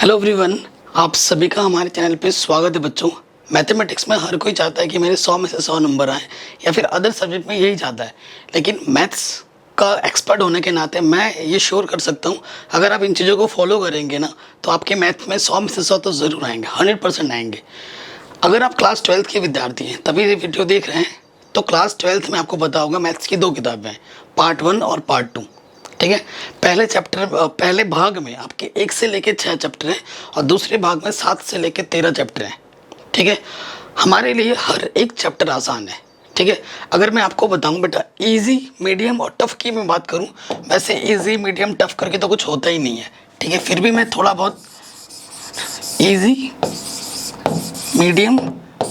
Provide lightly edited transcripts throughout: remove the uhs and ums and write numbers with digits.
Hello everyone, आप सभी का हमारे चैनल पे स्वागत है। बच्चों, मैथमेटिक्स में हर कोई चाहता है कि मेरे 100 में से 100 नंबर आए या फिर अदर सब्जेक्ट में यही चाहता है। लेकिन मैथ्स का एक्सपर्ट होने के नाते मैं ये श्योर कर सकता हूँ, अगर आप इन चीज़ों को फॉलो करेंगे ना तो आपके मैथ में 100 में से 100 तो ज़रूर आएंगे, 100% आएंगे। अगर आप क्लास 12th के विद्यार्थी हैं तभी ये वीडियो देख रहे हैं, तो क्लास 12th में आपको पता होगा मैथ्स की 2 किताबें हैं, पार्ट 1 और पार्ट 2। ठीक है, पहले भाग में आपके 1 से लेकर 6 चैप्टर हैं और दूसरे भाग में 7 से लेकर 13 चैप्टर हैं। ठीक है, हमारे लिए हर एक चैप्टर आसान है। ठीक है, अगर मैं आपको बताऊं बेटा इजी, मीडियम और टफ की मैं बात करूं, वैसे इजी मीडियम टफ करके तो कुछ होता ही नहीं है। ठीक है, फिर भी मैं थोड़ा बहुत easy, medium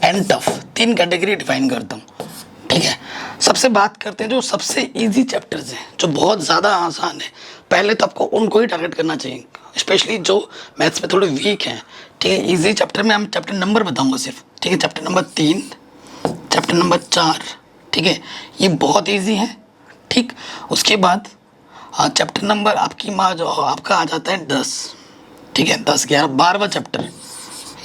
and tough 3 category define करता हूँ। ठीक है, सबसे बात करते हैं जो सबसे इजी चैप्टर्स हैं, जो बहुत ज़्यादा आसान है। पहले तो आपको उनको ही टारगेट करना चाहिए, स्पेशली जो मैथ्स में थोड़े वीक हैं। ठीक है, इजी चैप्टर में हम चैप्टर नंबर बताऊंगा सिर्फ। ठीक है, चैप्टर नंबर 3, चैप्टर नंबर 4। ठीक है, ये बहुत इजी है। ठीक, उसके बाद चैप्टर नंबर आपकी माँ जो आपका आ जाता है 10। ठीक है, 10, 11, 12वां चैप्टर,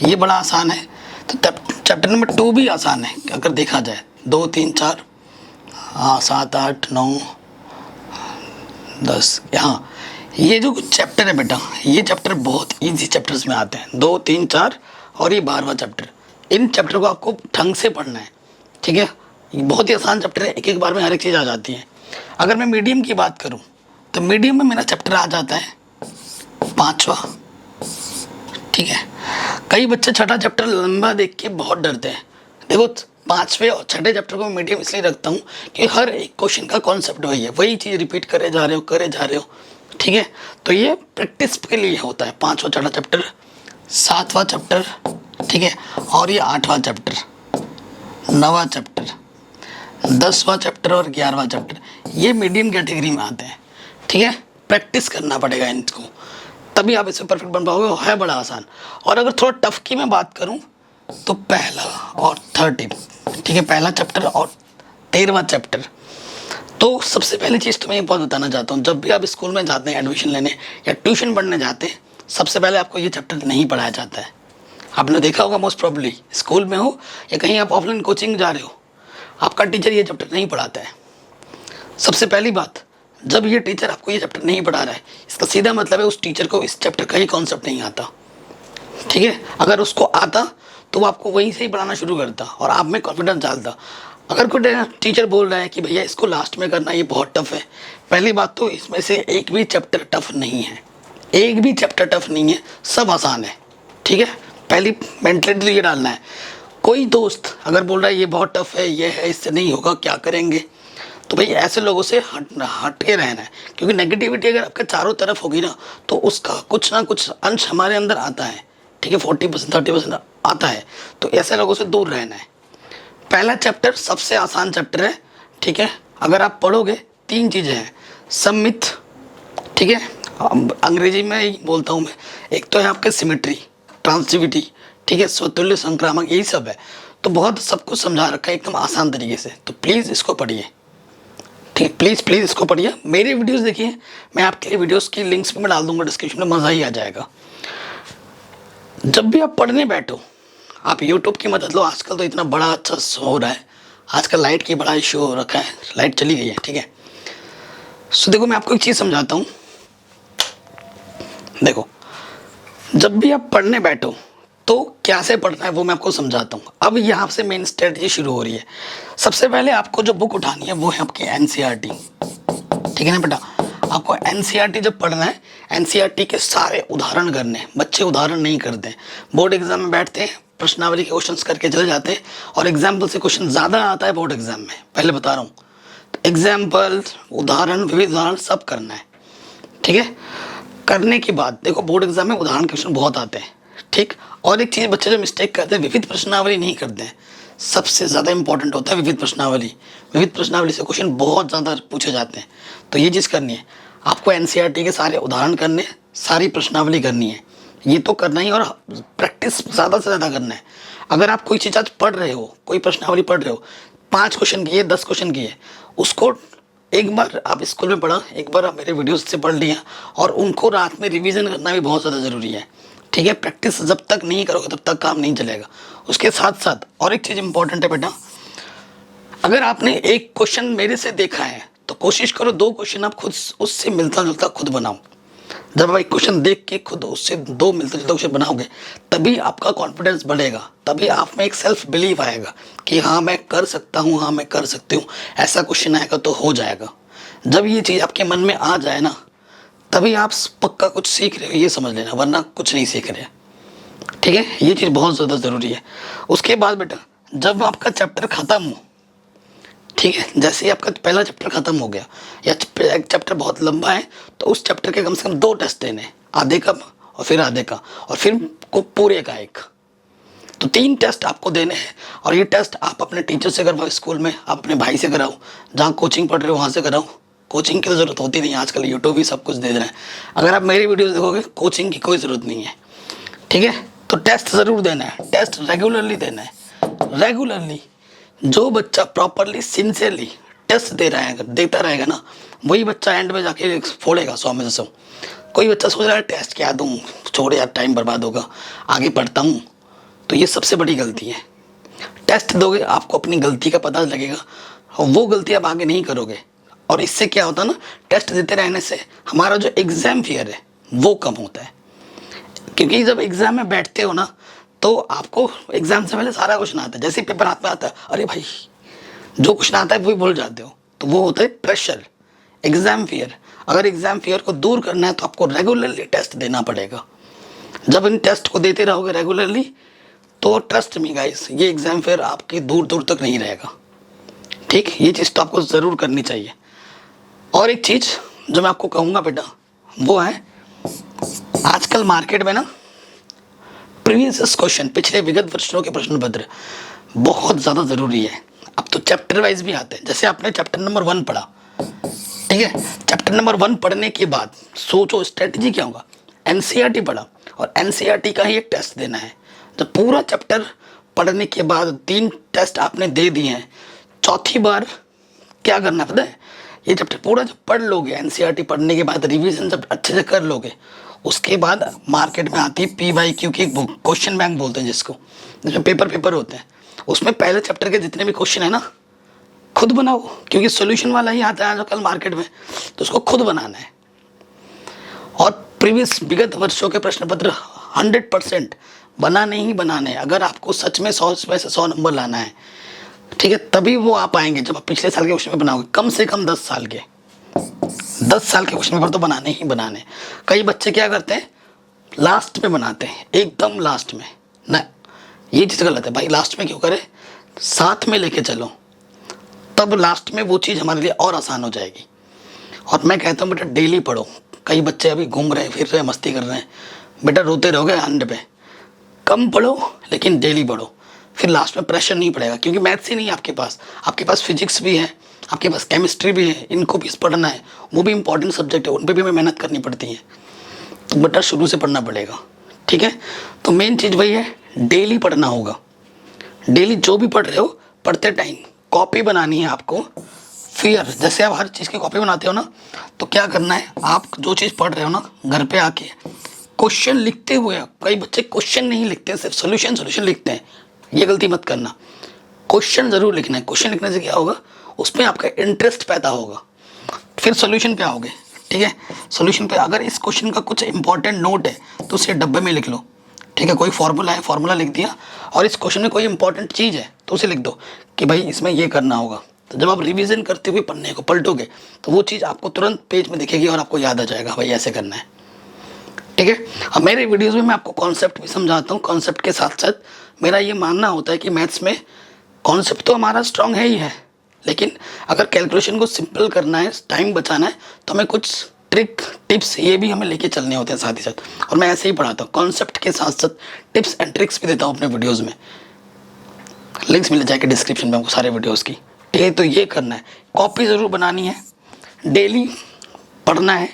ये बड़ा आसान है। तो चैप्टर नंबर 2 भी आसान है अगर देखा जाए। 2, 3, 4, 7, 8, 9, 10। हाँ, ये जो चैप्टर है बेटा, ये चैप्टर बहुत इजी चैप्टर्स में आते हैं। 2, 3, 4 और ये 12वां चैप्टर। इन चैप्टर को आपको ढंग से पढ़ना है। ठीक है, ये बहुत ही आसान चैप्टर है, एक एक बार में हर एक चीज़ आ जाती है। अगर मैं मीडियम की बात करूँ तो मीडियम में मेरा चैप्टर आ जाता है 5वां। ठीक है, कई बच्चे छठा चैप्टर लंबा देख के बहुत डरते हैं। देखो, 5वें और छठे चैप्टर को मीडियम इसलिए रखता हूँ कि हर एक क्वेश्चन का कॉन्सेप्ट वही है, वही चीज़ रिपीट करे जा रहे हो। ठीक है, तो ये प्रैक्टिस के लिए होता है। 5वां छठा चैप्टर, 7वां चैप्टर, ठीक है, और ये 8वां चैप्टर, 9वां चैप्टर, 10वां चैप्टर और 11वां चैप्टर, ये मीडियम कैटेगरी में आते हैं। ठीक है, प्रैक्टिस करना पड़ेगा इनको, तभी आप इसमें परफेक्ट बन पाओगे। है बड़ा आसान। और अगर थोड़ा टफ की मैं बात करूं तो पहला और 13, ठीक है, पहला चैप्टर और 13वां चैप्टर। तो सबसे पहली चीज़ तो मैं ये बहुत बताना चाहता हूँ, जब भी आप स्कूल में जाते हैं एडमिशन लेने या ट्यूशन पढ़ने जाते हैं, सबसे पहले आपको ये चैप्टर नहीं पढ़ाया जाता है। आपने देखा होगा, मोस्ट प्रॉब्ली स्कूल में हो या कहीं आप ऑफलाइन कोचिंग जा रहे हो, आपका टीचर ये चैप्टर नहीं पढ़ाता है। सबसे पहली बात, जब ये टीचर आपको ये चैप्टर नहीं पढ़ा रहा है, इसका सीधा मतलब है उस टीचर को इस चैप्टर का ही कॉन्सेप्ट नहीं आता। ठीक है, अगर उसको आता तो वो आपको वहीं से ही पढ़ाना शुरू करता और आप में कॉन्फिडेंस डालता। अगर कोई टीचर बोल रहा है कि भैया इसको लास्ट में करना, ये बहुत टफ है, पहली बात तो इसमें से एक भी चैप्टर टफ नहीं है, एक भी चैप्टर टफ नहीं है, सब आसान है। ठीक है, पहली मेंटलिटी ये डालना है। कोई दोस्त अगर बोल रहा है ये बहुत टफ है, ये है, इससे नहीं होगा, क्या करेंगे, तो भाई ऐसे लोगों से हट के रहना है। क्योंकि नेगेटिविटी अगर आपके चारों तरफ होगी ना तो उसका कुछ ना कुछ अंश हमारे अंदर आता है। ठीक है, 40%, 30% आता है, तो ऐसे लोगों से दूर रहना है। पहला चैप्टर सबसे आसान चैप्टर है। ठीक है, अगर आप पढ़ोगे 3 चीज़ें हैं, सममित, ठीक है, अंग्रेजी में ही बोलता हूँ मैं, एक तो है आपके सिमेट्री, ट्रांसिटिविटी, ठीक है, स्वतुल्य संक्रामक, यही सब है। तो बहुत सब कुछ समझा रखा है एकदम आसान तरीके से, तो प्लीज़ इसको पढ़िए। ठीक, प्लीज़ इसको पढ़िए, मेरी वीडियोस देखिए, मैं आपके लिए वीडियोस की लिंक्स भी मैं डाल दूंगा डिस्क्रिप्शन में, मज़ा ही आ जाएगा। जब भी आप पढ़ने बैठो, आप यूट्यूब की मदद लो। आजकल तो इतना बड़ा अच्छा हो रहा है, आजकल लाइट की बड़ा इशू हो रखा है, लाइट चली गई है। ठीक है, सो देखो मैं आपको एक चीज़ समझाता हूँ। देखो, जब भी आप पढ़ने बैठो तो क्या से पढ़ना है वो मैं आपको समझाता हूँ। अब यहाँ से मेन स्ट्रेटजी शुरू हो रही है। सबसे पहले आपको जो बुक उठानी है वो है आपकी एनसीईआरटी। ठीक है ना बेटा, आपको एनसीईआरटी जब पढ़ना है, एनसीईआरटी के सारे उदाहरण करने हैं। बच्चे उदाहरण नहीं करते हैं, बोर्ड एग्जाम में बैठते हैं, प्रश्नावली के क्वेश्चंस करके चले जाते हैं और एग्जाम्पल से क्वेश्चन ज़्यादा आता है बोर्ड एग्जाम में, पहले बता रहा हूँ। तो एग्जाम्पल, उदाहरण, विविध उदाहरण सब करना है। ठीक है, करने के बाद देखो बोर्ड एग्जाम में उदाहरण क्वेश्चन बहुत आते हैं। ठीक, और एक चीज़ बच्चे जो मिस्टेक करते हैं, विविध प्रश्नावली नहीं करते हैं। सबसे ज़्यादा इंपॉर्टेंट होता है विविध प्रश्नावली। विविध प्रश्नावली से क्वेश्चन बहुत ज़्यादा पूछे जाते हैं, तो ये चीज़ करनी है आपको। एनसीईआरटी के सारे उदाहरण करने, सारी प्रश्नावली करनी है, ये तो करना ही, और प्रैक्टिस ज़्यादा से ज़्यादा करना है। अगर आप कोई चीज़ आज पढ़ रहे हो, कोई प्रश्नावली पढ़ रहे हो, 5 क्वेश्चन किए, 10 क्वेश्चन किए, उसको एक बार आप स्कूल में पढ़ा, एक बार आप मेरे वीडियोस से पढ़ लिया, और उनको रात में रिवीजन करना भी बहुत ज़्यादा ज़रूरी है। ठीक है, प्रैक्टिस जब तक नहीं करोगे तब तक काम नहीं चलेगा। उसके साथ साथ और एक चीज़ इंपॉर्टेंट है बेटा, अगर आपने एक क्वेश्चन मेरे से देखा है तो कोशिश करो 2 क्वेश्चन आप खुद उससे मिलता जुलता खुद बनाओ। जब आप एक क्वेश्चन देख के खुद उससे 2 मिलते जुलते क्वेश्चन बनाओगे तभी आपका कॉन्फिडेंस बढ़ेगा, तभी आप में एक सेल्फ बिलीव आएगा कि हाँ मैं कर सकता हूँ, हाँ मैं कर सकती हूँ, ऐसा क्वेश्चन आएगा तो हो जाएगा। जब ये चीज़ आपके मन में आ जाए ना तभी आप पक्का कुछ सीख रहे हो ये समझ लेना, वरना कुछ नहीं सीख रहे। ठीक है, ये चीज़ बहुत ज़्यादा ज़रूरी है। उसके बाद बेटा जब आपका चैप्टर ख़त्म हो, ठीक है, जैसे ही आपका पहला चैप्टर खत्म हो गया या एक चैप्टर बहुत लंबा है तो उस चैप्टर के कम से कम 2 टेस्ट देने, आधे का और फिर आधे का और फिर को पूरे का एक, तो 3 टेस्ट आपको देने हैं। और ये टेस्ट आप अपने टीचर से करवाओ, स्कूल में आप अपने भाई से कराओ, जहाँ कोचिंग पढ़ रहे हो वहाँ से कराओ। कोचिंग की तो ज़रूरत होती नहीं, आजकल यूट्यूब ही सब कुछ दे रहे हैं। अगर आप मेरी वीडियो देखोगे कोचिंग की कोई ज़रूरत नहीं है। ठीक है, तो टेस्ट ज़रूर देना है, टेस्ट रेगुलरली देना है। रेगुलरली जो बच्चा प्रॉपरली सिंसियरली टेस्ट दे रहा है, देता रहेगा ना, वही बच्चा एंड में जाके फोड़ेगा 100 में से 100। कोई बच्चा सोच रहा है टेस्ट क्या दूँ, छोड़ यार टाइम बर्बाद होगा, आगे पढ़ता हूँ, तो ये सबसे बड़ी गलती है। टेस्ट दोगे आपको अपनी गलती का पता लगेगा और वो गलती आप आगे नहीं करोगे। और इससे क्या होता है ना, टेस्ट देते रहने से हमारा जो एग्ज़ाम फियर है वो कम होता है। क्योंकि जब एग्ज़ाम में बैठते हो ना तो आपको एग्ज़ाम से पहले सारा क्वेश्चन आता है, जैसे पेपर हाथ में आता है अरे भाई जो क्वेश्चन आता है वही भूल जाते हो, तो वो होता है प्रेशर, एग्ज़ाम फियर। अगर एग्ज़ाम फियर को दूर करना है तो आपको रेगुलरली टेस्ट देना पड़ेगा। जब इन टेस्ट को देते रहोगे रेगुलरली तो ट्रस्ट मी गाइस, ये एग्ज़ाम फियर आपके दूर दूर तक नहीं रहेगा। ठीक, ये चीज़ तो आपको ज़रूर करनी चाहिए। और एक चीज़ जो मैं आपको कहूँगा बेटा वो है, आजकल मार्केट में ना प्रीवियस क्वेश्चन, पिछले विगत वर्षों के प्रश्न पत्र बहुत ज़्यादा ज़रूरी है। अब तो चैप्टर वाइज भी आते हैं, जैसे आपने चैप्टर नंबर 1 पढ़ा, ठीक है, चैप्टर नंबर 1 पढ़ने के बाद सोचो स्ट्रेटजी क्या होगा। एनसीईआरटी पढ़ा और एनसीईआरटी का ही एक टेस्ट देना है। जब पूरा चैप्टर पढ़ने के बाद 3 टेस्ट आपने दे दिए हैं, चौथी बार क्या करना पता है, ये चैप्टर पूरा जब पढ़ लोगे, एनसीईआरटी पढ़ने के बाद रिवीजन जब अच्छे से कर लोगे, उसके बाद मार्केट में आती है PYQ की एक बुक, क्वेश्चन बैंक बोलते हैं जिसको, जिसमें पेपर होते हैं। उसमें पहले चैप्टर के जितने भी क्वेश्चन है ना खुद बनाओ, क्योंकि सोल्यूशन वाला ही आता है आजकल मार्केट में, तो उसको खुद बनाना है। और प्रीवियस विगत वर्षों के प्रश्न पत्र 100% बनाने ही बनाने। अगर आपको सच में 100 में से 100 नंबर लाना है, ठीक है, तभी वो आप आएंगे जब आप पिछले साल के क्वेश्चन पेपर बनाओगे। कम से कम 10 साल के क्वेश्चन पेपर तो बनाने ही बनाने। कई बच्चे क्या करते हैं लास्ट में बनाते हैं, एकदम लास्ट में ना, ये चीज़ गलत है भाई। लास्ट में क्यों करें, साथ में लेके चलो, तब लास्ट में वो चीज़ हमारे लिए और आसान हो जाएगी। और मैं कहता हूँ बेटा डेली पढ़ो। कई बच्चे अभी घूम रहे हैं, फिर रहे हैं, मस्ती कर रहे हैं, बेटा रोते रहोगे एंड पे। कम पढ़ो लेकिन डेली पढ़ो, फिर लास्ट में प्रेशर नहीं पड़ेगा। क्योंकि मैथ्स ही नहीं है आपके पास फिजिक्स भी है, आपके पास केमिस्ट्री भी है, इनको भी पढ़ना है, वो भी इंपॉर्टेंट सब्जेक्ट है, उन पर भी हमें मेहनत करनी पड़ती है। तो बेटा शुरू से पढ़ना पड़ेगा। ठीक है, तो मेन चीज़ वही है, डेली पढ़ना होगा। डेली जो भी पढ़ रहे हो, पढ़ते टाइम कॉपी बनानी है आपको। फिर जैसे आप हर चीज़ की कॉपी बनाते हो ना, तो क्या करना है, आप जो चीज़ पढ़ रहे हो ना घर पे आके क्वेश्चन लिखते हुए, कई बच्चे क्वेश्चन नहीं लिखते, सिर्फ सोल्यूशन लिखते हैं, ये गलती मत करना। क्वेश्चन ज़रूर लिखना है। क्वेश्चन लिखने से क्या होगा, उसमें आपका इंटरेस्ट पैदा होगा, फिर सोल्यूशन पे आओगे। ठीक है, सोल्यूशन पे अगर इस क्वेश्चन का कुछ इंपॉर्टेंट नोट है तो उसे डब्बे में लिख लो। ठीक है, कोई फॉर्मूला है, फॉर्मूला लिख दिया, और इस क्वेश्चन में कोई इंपॉर्टेंट चीज़ है तो उसे लिख दो कि भाई इसमें ये करना होगा। तो जब आप रिवीजन करते हुए पन्ने को पलटोगे तो वो चीज़ आपको तुरंत पेज में दिखेगी और आपको याद आ जाएगा भाई ऐसे करना है। ठीक है, अब मेरे वीडियोज़ में मैं आपको कॉन्सेप्ट भी समझाता हूँ। कॉन्सेप्ट के साथ साथ मेरा ये मानना होता है कि मैथ्स में कॉन्सेप्ट तो हमारा स्ट्रॉन्ग है ही है, लेकिन अगर कैलकुलेशन को सिंपल करना है, टाइम बचाना है, तो हमें कुछ ट्रिक टिप्स ये भी हमें लेके चलने होते हैं साथ ही साथ। और मैं ऐसे ही पढ़ाता हूँ, कॉन्सेप्ट के साथ साथ टिप्स एंड ट्रिक्स भी देता हूँ अपने वीडियोज़ में। लिंक्स मिल जाएंगे डिस्क्रिप्शन में आपको सारे वीडियोज़ की। ठीक है, तो ये करना है, कॉपी ज़रूर बनानी है, डेली पढ़ना है,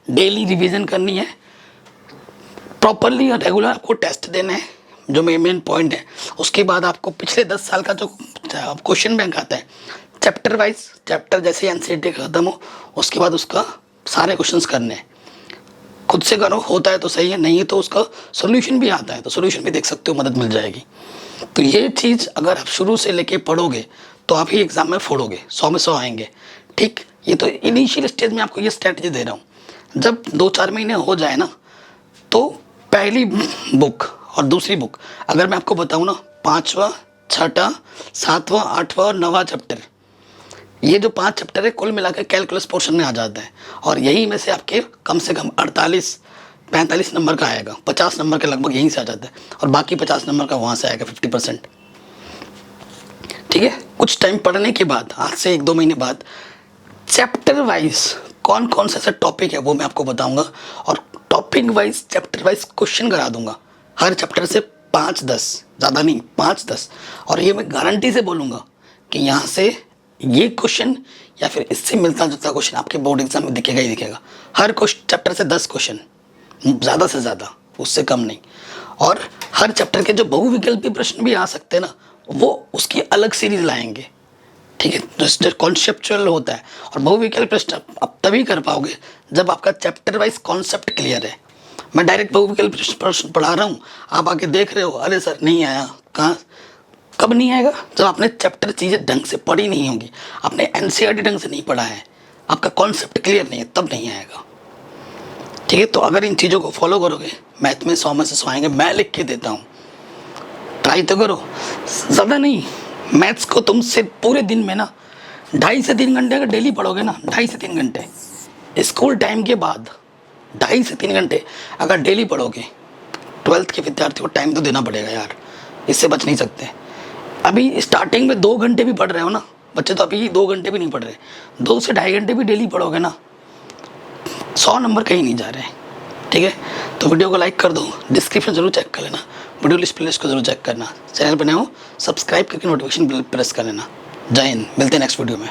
डेली रिविज़न करनी है, प्रॉपरली और रेगुलर आपको टेस्ट देना है, जो मेन पॉइंट है। उसके बाद आपको पिछले 10 साल का जो क्वेश्चन बैंक आता है चैप्टर वाइज, चैप्टर जैसे एनसीईआरटी खत्म हो उसके बाद उसका सारे क्वेश्चंस करने हैं। खुद से करो, होता है तो सही है, नहीं है तो उसका सोल्यूशन भी आता है, तो सोल्यूशन भी देख सकते हो, मदद मिल जाएगी। तो ये चीज़ अगर आप शुरू से लेके पढ़ोगे तो आप ही एग्ज़ाम में फोड़ोगे, 100 में 100 आएंगे। ठीक, ये तो इनिशियल स्टेज में आपको ये स्ट्रैटेजी दे रहा हूँ। जब 2-4 महीने हो जाए ना, तो पहली बुक और दूसरी बुक अगर मैं आपको बताऊँ ना, 5वां, 6वां, 7वां, 8वां और 9वां चैप्टर, ये जो 5 चैप्टर है कुल मिलाकर कैलकुलस पोर्शन में आ जाता है। और यही में से आपके कम से कम 48-45 नंबर का आएगा, 50 नंबर के लगभग यहीं से आ जाता है, और बाकी 50 नंबर का वहाँ से आएगा, 50%। ठीक है, कुछ टाइम पढ़ने के बाद, आज से 1-2 महीने बाद, चैप्टर वाइज कौन कौन सा ऐसा टॉपिक है वो मैं आपको बताऊंगा, और topic wise, chapter wise question करा दूंगा हर चैप्टर से 5-10, ज़्यादा नहीं, 5-10। और ये मैं गारंटी से बोलूँगा कि यहाँ से ये क्वेश्चन या फिर इससे मिलता जुलता क्वेश्चन आपके बोर्ड एग्जाम में दिखेगा ही दिखेगा। हर चैप्टर से 10 क्वेश्चन, ज़्यादा से ज़्यादा, उससे कम नहीं। और हर चैप्टर के जो बहुविकल्पी प्रश्न भी आ सकते हैं ना, वो उसकी अलग सीरीज लाएंगे। ठीक है, जो कॉन्सेप्चुअल होता है, और बहुविकल्प प्रश्न आप तभी कर पाओगे जब आपका चैप्टर वाइज कॉन्सेप्ट क्लियर है। मैं डायरेक्ट बहुविकल्प प्रश्न पढ़ा रहा हूँ, आप आके देख रहे हो, अरे सर नहीं आया, कहाँ, कब नहीं आएगा? जब आपने चैप्टर चीज़ें ढंग से पढ़ी नहीं होंगी, आपने एनसीईआरटी ढंग से नहीं पढ़ा है, आपका कॉन्सेप्ट क्लियर नहीं है, तब नहीं आएगा। ठीक है, तो अगर इन चीज़ों को फॉलो करोगे, मैथ में 100 में से 100 आएंगे, मैं लिख के देता हूँ, ट्राई तो करो। ज़्यादा नहीं, मैथ्स को तुम से पूरे दिन में ना 2.5 से 3 घंटे अगर डेली पढ़ोगे ना, 2.5 से 3 घंटे स्कूल टाइम के बाद, 2.5 से 3 घंटे अगर डेली पढ़ोगे, 12th के विद्यार्थी को टाइम तो देना पड़ेगा यार, इससे बच नहीं सकते। अभी स्टार्टिंग में 2 घंटे भी पढ़ रहे हो ना बच्चे, तो अभी 2 घंटे भी नहीं पढ़ रहे, 2 से 2.5 घंटे भी डेली पढ़ोगे ना, 100 नंबर कहीं नहीं जा रहे। ठीक है, तो वीडियो को लाइक कर दो, डिस्क्रिप्शन जरूर चेक कर लेना, वीडियो लिस्ट प्लेलिस्ट को जरूर चेक करना, चैनल पर नए हो सब्सक्राइब करके नोटिफिकेशन बेल प्रेस कर लेना। जय हिंद, मिलते हैं नेक्स्ट वीडियो में।